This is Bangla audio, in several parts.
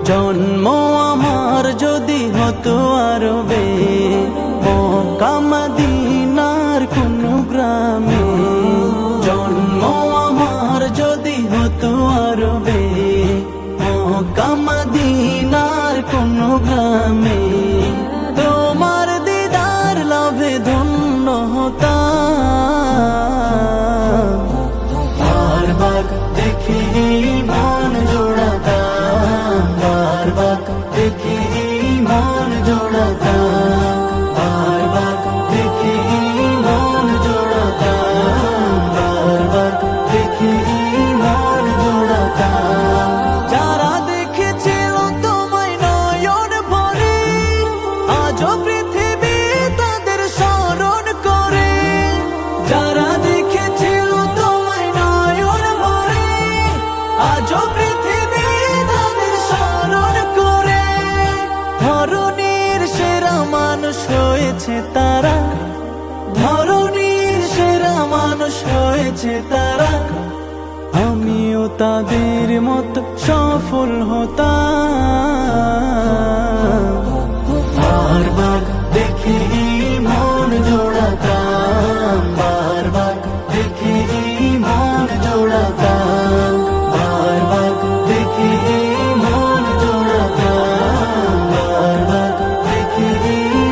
জন্ম আমার যদি হতো আরবে, মক্কা মদিনার কোন গ্রামে। জন্ম আমার যদি হতো আরবে, মক্কা মদিনার কোন গ্রামে। তোমার দিদার লাভে ধন্য হতাম, বারবার দেখি মন জোড়াতাম, বারবার দেখি মন জোড়াতাম, বারবার দেখি মন জোড়াতাম, বারবার দেখি মন জোড়াতাম। যারা দেখেছিল তোমায় নয়ন ভরে, আজও পৃথিবী তাদের স্মরণ করে। যারা দেখেছিল তোমায় নয়ন ভরে, আজও পৃথিবী তাদের স্মরণ করে। ধরণীর সেরা মানুষ হয়েছে তারা, ধরণীর সেরা মানুষ হয়েছে তারা। আমিও তাদের মতো সফল হতাম, বারবার দেখি মন জোড়াতাম, বারবার দেখি মন জোড়াতাম, বারবার দেখি মন জোড়াতাম, বারবার দেখি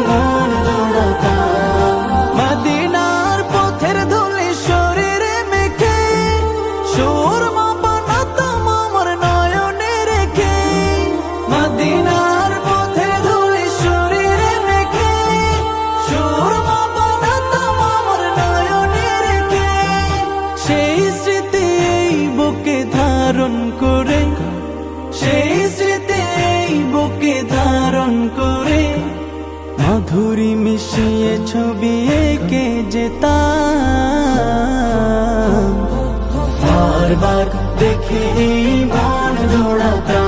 মন জোড়াতাম। মদিনার পথের ধুলি শরীরে মেখে, সুরমা বানাতাম আমার নয়নে রেখে। মদিনার পথের ধুলি শরীরে মেখে, সুরমা বানাতাম আমার নয়নে রেখে। সেই স্মৃতি এই বুকে ধারণ করে, সেই স্মৃতি এই বুকে ধারণ করে। মাধুরী মিশিয়ে ছবি এঁকে যেতাম, বারবার দেখি মন জোড়াতাম।